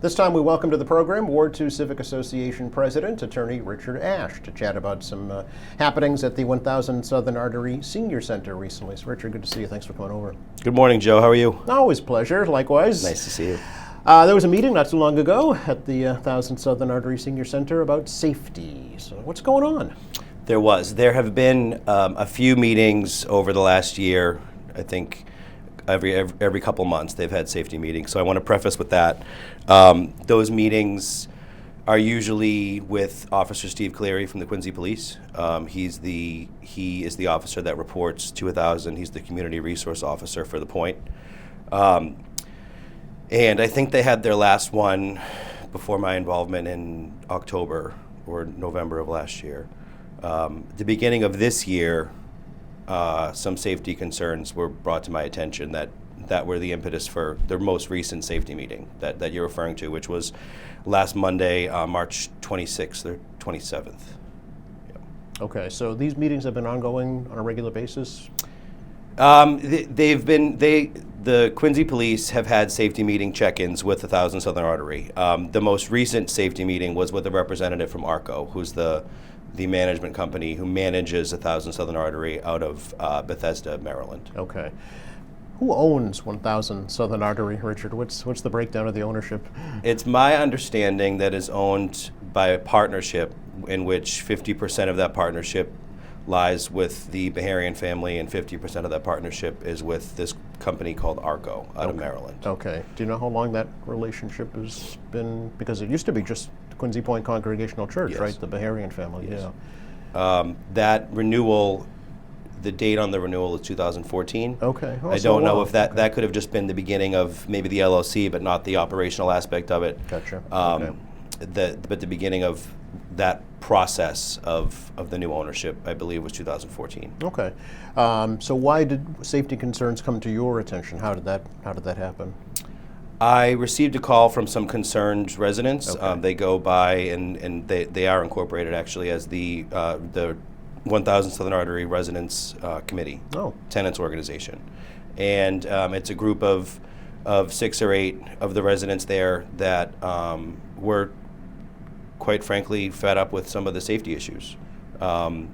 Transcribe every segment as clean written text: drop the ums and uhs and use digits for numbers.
This time we welcome to the program Ward 2 Civic Association President, Attorney Richard Ash, to chat about some happenings at the 1000 Southern Artery Senior Center recently. So Richard, good to see you. Thanks for coming over. Good morning, Joe. How are you? Always a pleasure. Likewise. Nice to see you. There was a meeting not too long ago at the 1000 Southern Artery Senior Center about safety. So what's going on? There have been a few meetings over the last year. I think every couple months they've had safety meetings. So I want to preface with that. Those meetings are usually with Officer Steve Cleary from the Quincy Police. He is the officer that reports to 1000. He's the community resource officer for the point. And I think they had their last one before my involvement in October or November of last year. The beginning of this year, some safety concerns were brought to my attention that were the impetus for the most recent safety meeting that you're referring to, which was last Monday, March 26th or 27th. Yeah. Okay, so these meetings have been ongoing on a regular basis? The Quincy Police have had safety meeting check-ins with 1000 Southern Artery. The most recent safety meeting was with a representative from ARCO, who's the management company who manages 1000 Southern Artery out of Bethesda, Maryland. Okay. Who owns 1000 Southern Artery, Richard? What's the breakdown of the ownership? It's my understanding that it's owned by a partnership in which 50% of that partnership lies with the Baharian family and 50% of that partnership is with this company called ARCO out of Maryland. Okay. Do you know how long that relationship has been? Because it used to be just Quincy Point Congregational Church, Yes. right? The Baharian family, Yes. yeah. That renewal, the date on the renewal is 2014. Okay. Oh, I so don't know long. if that could have just been the beginning of maybe the LLC, but not the operational aspect of it. Gotcha. Um, Okay. But the beginning of that process of the new ownership, I believe, was 2014. Okay. So why did safety concerns come to your attention? How did that happen? I received a call from some concerned residents. Okay. They go by and they are incorporated actually as the 1000 Southern Artery Residents Committee, Oh. tenants organization, and it's a group of 6 or 8 of the residents there that were, quite frankly, fed up with some of the safety issues.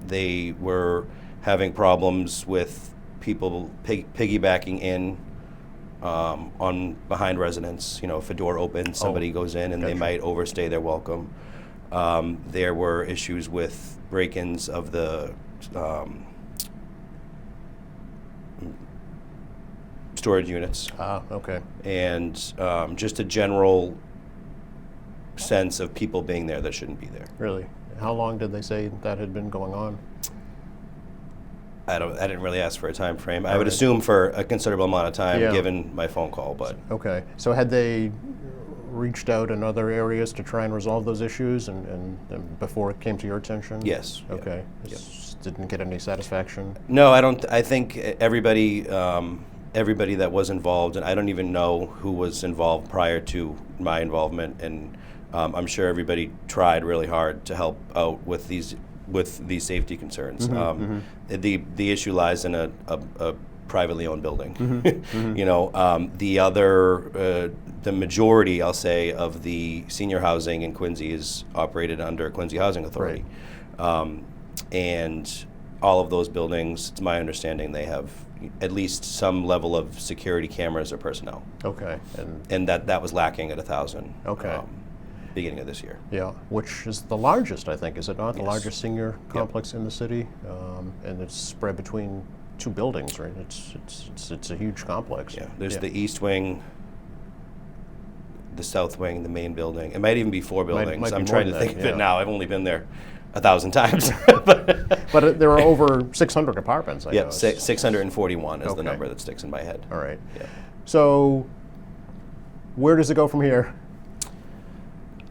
They were having problems with people piggybacking in on behind residents. You know, if a door opens, somebody goes in and they Gotcha. might overstay their welcome. There were issues with break-ins of the storage units Okay. and just a general sense of people being there that shouldn't be there. Really? How long did they say that had been going on? I didn't really ask for a time frame. I All would right. assume for a considerable amount of time, Yeah. given my phone call, but Okay. So had they reached out in other areas to try and resolve those issues and before it came to your attention? yes. yeah. Okay. Just didn't get any satisfaction? No, I don't. I think everybody that was involved, and I don't even know who was involved prior to my involvement, and I'm sure everybody tried really hard to help out with these safety concerns. The issue lies in a privately owned building. You know, the majority, I'll say, of the senior housing in Quincy is operated under Quincy Housing Authority. And all of those buildings, it's my understanding, they have at least some level of security cameras or personnel. Okay. And that was lacking at 1000. Okay. Beginning of this year. Yeah, which is the largest, I think, is it not? The Yes. largest senior complex in the city, and it's spread between 2 buildings, right? It's a huge complex. Yeah, there's the east wing, the south wing, the main building. It might even be 4 buildings. might be I'm more trying to than think that, of yeah. it now. I've only been there 1,000 times. But there are over 600 apartments, I Yep, know. 641 is Okay. the number that sticks in my head. All right. Yeah. So where does it go from here?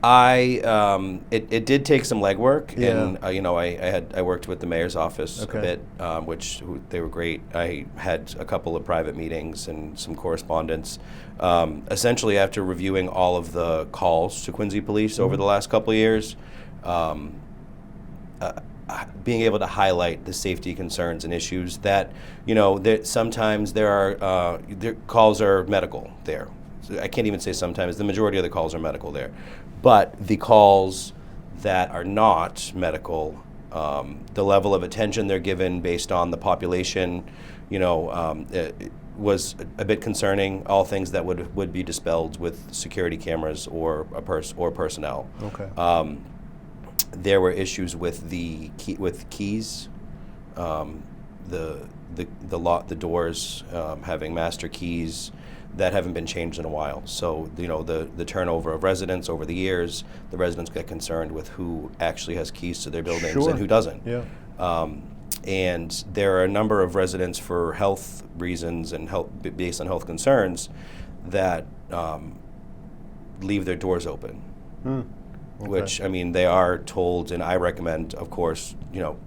It did take some legwork, Yeah. and you know, I worked with the mayor's office Okay. a bit, they were great. I had a couple of private meetings and some correspondence. Essentially, after reviewing all of the calls to Quincy Police over the last couple of years, being able to highlight the safety concerns and issues that, you know, that sometimes there are calls are medical there. I can't even say sometimes, the majority of the calls are medical there. But the calls that are not medical, the level of attention they're given based on the population, it was a bit concerning. All things that would be dispelled with security cameras or personnel. Okay. There were issues with keys, the doors having master keys that haven't been changed in a while. So the turnover of residents over the years, the residents get concerned with who actually has keys to their buildings Sure. and who doesn't. Yeah. And there are a number of residents for health reasons and based on health concerns that leave their doors open. Okay. Which, I mean, they are told, and I recommend, of course,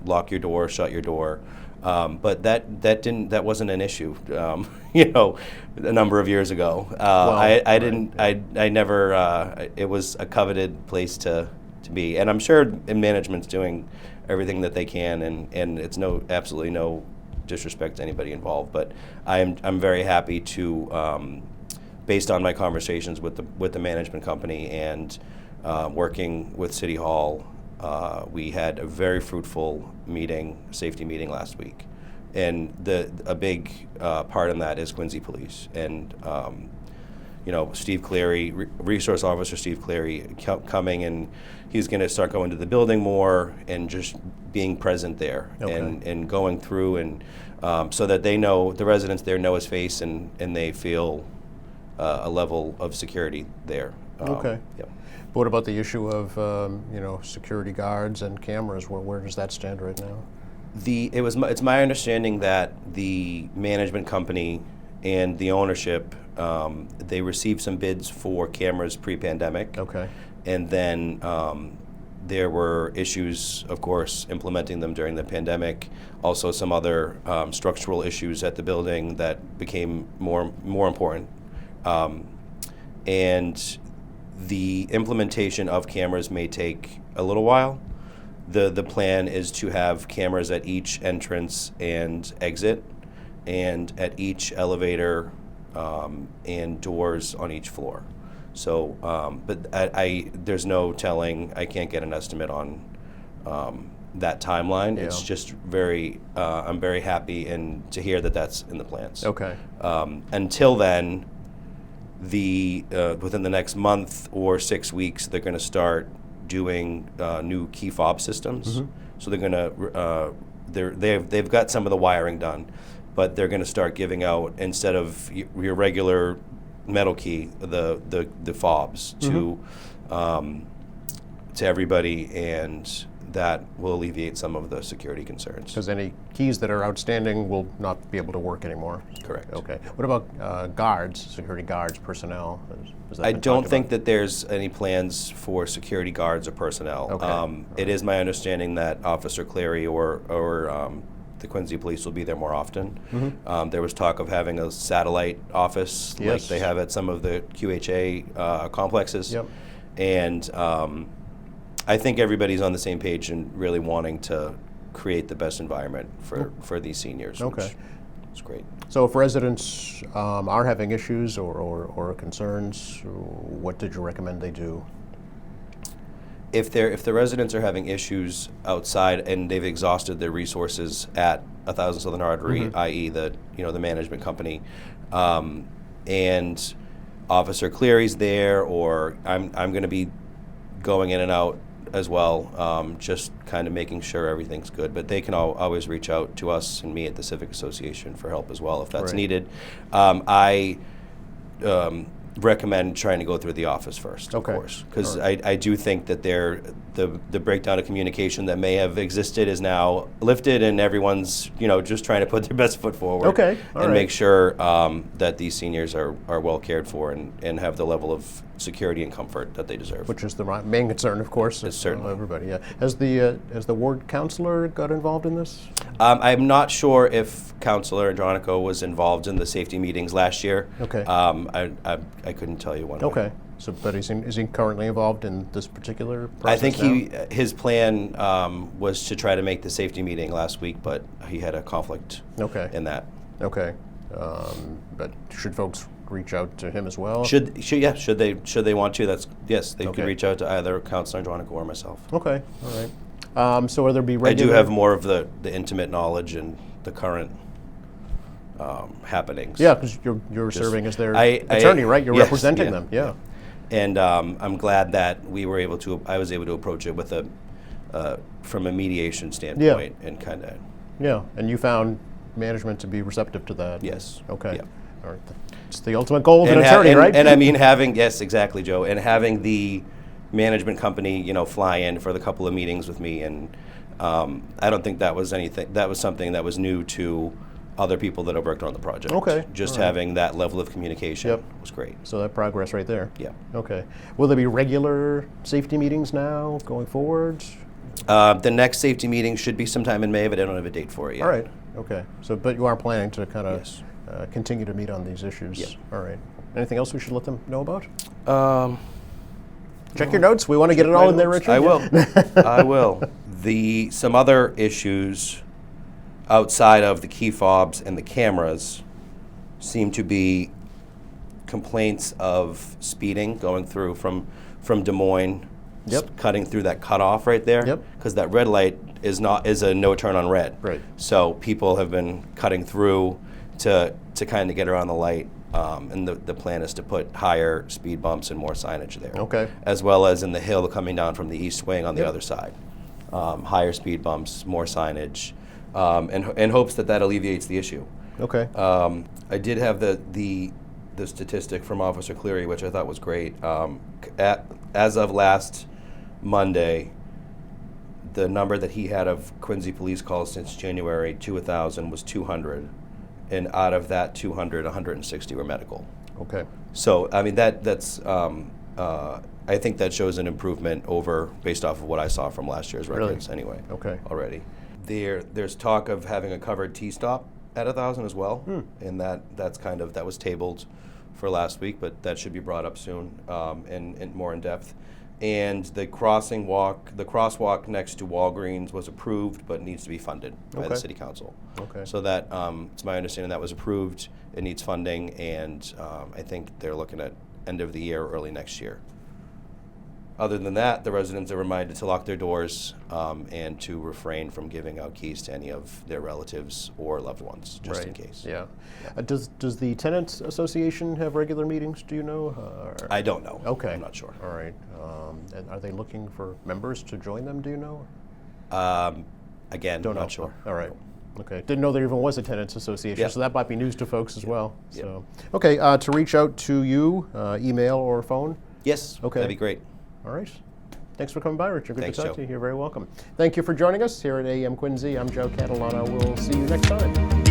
lock your door, shut your door. But that wasn't an issue, a number of years ago. I never. It was a coveted place to be, and I'm sure management's doing everything that they can, and it's absolutely no disrespect to anybody involved. But I'm very happy to, based on my conversations with the management company and working with City Hall. We had a very fruitful safety meeting last week, and a big part in that is Quincy Police and Steve Cleary, Resource Officer Steve Cleary, coming, and he's going to start going to the building more and just being present there. Okay. and going through and so that they know, the residents there know his face and they feel a level of security there. Okay. Yep. But what about the issue of security guards and cameras? Where does that stand right now? It's my understanding that the management company and the ownership, they received some bids for cameras pre-pandemic. Okay. And then there were issues, of course, implementing them during the pandemic. Also, some other structural issues at the building that became more important. And the implementation of cameras may take a little while. The plan is to have cameras at each entrance and exit, and at each elevator and doors on each floor. So, but there's no telling. I can't get an estimate on that timeline. Yeah. It's just I'm very happy to hear that that's in the plans. Okay. Until then, within the next month or 6 weeks, they're going to start doing new key fob systems. Mm-hmm. So they're going to they've got some of the wiring done, but they're going to start giving out, instead of your regular metal key, the fobs to everybody, and that will alleviate some of the security concerns. Because any keys that are outstanding will not be able to work anymore. Correct. Okay. What about guards, security guards, personnel? Has that I been don't talked think about? that there's any plans for security guards or personnel. Okay. It is my understanding that Officer Cleary or the Quincy Police will be there more often. Mm-hmm. There was talk of having a satellite office like Yes. they have at some of the QHA complexes. Yep. And I think everybody's on the same page and really wanting to create the best environment for these seniors. Okay. Which is great. So if residents are having issues or concerns, what did you recommend they do? If the residents are having issues outside and they've exhausted their resources at 1000 Southern Artery, i.e. the management company, and Officer Cleary's there, or I'm going to be going in and out as well, just kind of making sure everything's good. But they can always reach out to us and me at the Civic Association for help as well if that's Right. needed. I recommend trying to go through the office first, Okay. of course, because All right. I do think that the breakdown of communication that may have existed is now lifted, and everyone's just trying to put their best foot forward. Okay. All and right. make sure that these seniors are well cared for and have the level of security and comfort that they deserve. Which is the main concern, of course, of certainly. everybody. Yeah. Has the ward councilor got involved in this? I'm not sure if Councilor Andronico was involved in the safety meetings last year. Okay. I couldn't tell you one way. Okay. So, but is he currently involved in this particular process I think now? his plan was to try to make the safety meeting last week, but he had a conflict Okay. in that. Okay. But should folks reach out to him as well? Should they want to? Yes, they Okay. could reach out to either Councilor Andronico or myself. Okay, all right. So will there be I regular? do have more of the intimate knowledge and the current happenings. Yeah, because you're serving as their I- attorney, right? You're yes, representing yeah. them. Yeah. And I'm glad that I was able to approach it with from a mediation standpoint and kind of. Yeah, and you found management to be receptive to that? Yes. Okay. Yeah. All right. It's the ultimate goal of an And attorney, right? And I mean, yes, exactly, Joe. And having the management company, fly in for the couple of meetings with me, and I don't think that was anything. That was something that was new to other people that have worked on the project. Okay, Just all right. having that level of communication Yep. was great. So that progress right there. Yeah. Okay. Will there be regular safety meetings now going forward? The next safety meeting should be sometime in May, but I don't have a date for it yet. All right. Okay. So, but you are planning to kind of Yes. continue to meet on these issues? Yeah. All right. Anything else we should let them know about? Um, Check your notes. We want to get it all in there, Richard. I will. I will. Some other issues outside of the key fobs and the cameras seem to be complaints of speeding going through from Des Moines, Yep. cutting through that cutoff right there. Yep. Because that red light is a no turn on red. Right. So people have been cutting through to kind of get around the light. And the plan is to put higher speed bumps and more signage there. Okay. As well as in the hill coming down from the east wing on the Yep. other side. Higher speed bumps, more signage, in hopes that alleviates the issue. Okay. I did have the statistic from Officer Cleary, which I thought was great. As of last Monday, the number that he had of Quincy police calls since January to 1,000 was 200. And out of that 200, 160 were medical. Okay. So, I mean, that's I think that shows an improvement based off of what I saw from last year's Really? records anyway. Okay. Already. There's talk of having a covered T-stop at 1,000 as well. And that was tabled for last week, but that should be brought up soon and more in depth. And the crosswalk next to Walgreens was approved, but needs to be funded by the Okay. city council. Okay. So that, it's my understanding that was approved. It needs funding, and I think they're looking at end of the year, early next year. Other than that, the residents are reminded to lock their doors and to refrain from giving out keys to any of their relatives or loved ones, just in Right. case. Yeah. Does the tenants association have regular meetings? Do you know? Or- I don't know. Okay. I'm not sure. All right. And are they looking for members to join them? Do you know? Again, Don't know. not sure. All right. Okay. Didn't know there even was a tenants association, Yeah. so that might be news to folks as well. Yeah. So, okay. To reach out to you, email or phone. Yes, Okay. that'd be great. All right. Thanks for coming by, Richard. Good Thanks, to talk Joe. to you. You're very welcome. Thank you for joining us here at AM Quincy. I'm Joe Catalano. We'll see you next time.